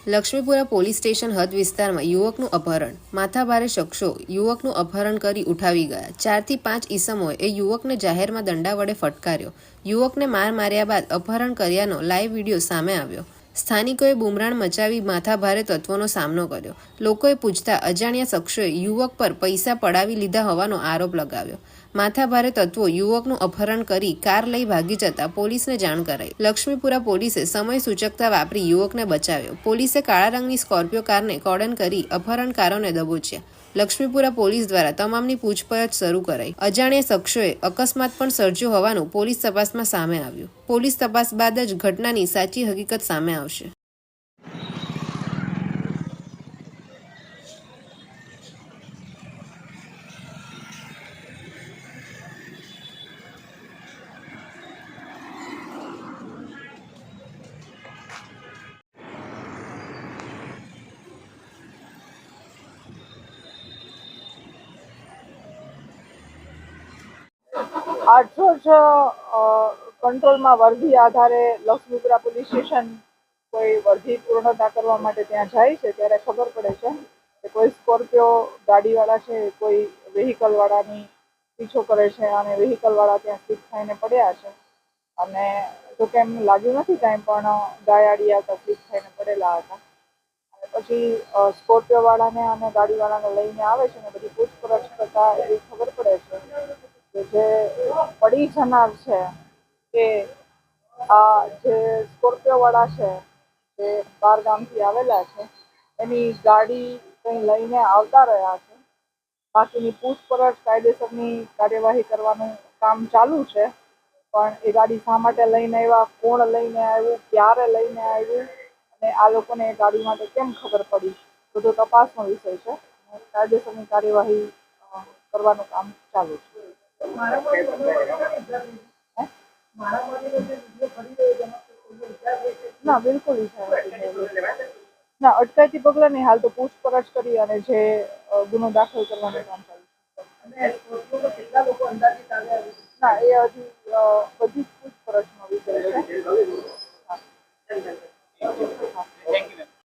Laxmipura police station હદ વિસ્તારમાં યુવકનું અપહરણ. માથાભારે શખ્સો યુવકનું અપહરણ કરી ઉઠાવી ગયા. 4 થી 5 ઈસમોએ યુવકને જાહેરમાં દંડા વડે ફટકાર્યો. યુવકને માર્યા બાદ અપહરણ કર્યાનો લાઈવ વિડીયો સામે આવ્યો. સ્થાનિકોએ બુમરાણ મચાવી માથાભારે તત્વોનો સામનો કર્યો. લોકોએ પૂછતા અજાણ્યા શખ્સોએ યુવક પર પૈસા પડાવી લીધા હોવાનો આરોપ લગાવ્યો. માથાભારે તત્વો યુવકનું અપહરણ કરી કાર લઈ ભાગી જતા પોલીસને જાણ કરાઈ. લક્ષ્મીપુરા પોલીસે સમય સૂચકતા વાપરી યુવકને બચાવ્યો. પોલીસે કાળા રંગની સ્કોર્પિયો કારને કોર્ડન કરી અપહરણકારોને દબોચ્યા. લક્ષ્મીપુરા પોલીસ દ્વારા તમામની પૂછપરછ શરૂ કરાઈ. અજાણ્યા શખ્સોએ અકસ્માત પણ સર્જ્યો હોવાનું પોલીસ તપાસમાં સામે આવ્યું. પોલીસ તપાસ બાદ જ ઘટનાની સાચી હકીકત સામે આવશે. આજ કંટ્રોલમાં વર્ધી આધારે લક્ષ્મીપુરા પોલીસ સ્ટેશન કોઈ વર્ધી પૂર્ણતા કરવા માટે ત્યાં જાય છે ત્યારે ખબર પડે છે કે કોઈ સ્કોર્પિયો ગાડીવાળા છે કોઈ વેહિકલવાળાની પીછો કરે છે અને વેહિકલવાળા ત્યાં સ્લીપ થઈને પડ્યા છે અને જો કે એમને લાગ્યું નથી કાંઈ પણ ગાયાડી આવતા સ્લીપ થઈને પડેલા હતા. અને પછી સ્કોર્પિયોવાળાને અને ગાડીવાળાને લઈને આવે છે અને બધી પૂછપરછ કરતા એવી ખબર પડે છે કે જે પડી જનાર છે કે આ જે સ્કોર્પિયોવાળા છે જે બહાર ગામથી આવેલા છે એની ગાડી કંઈ લઈને આવતા રહ્યા છે. બાકીની પૂછપરછ કાયદેસરની કાર્યવાહી કરવાનું કામ ચાલુ છે, પણ એ ગાડી શા માટે લઈને આવ્યા, કોણ લઈને આવ્યું, ક્યારે લઈને આવ્યું અને આ લોકોને એ ગાડી માટે કેમ ખબર પડી, બધો તપાસનો વિષય છે. કાયદેસરની કાર્યવાહી કરવાનું કામ ચાલુ છે. ના, બિલકુલ ના, અટકાયતી પગલા નહીં. હાલ તો પૂછપરછ કરી અને જે ગુનો દાખલ કરવાનું કામ ચાલુ છે. ના, એ હજી બધી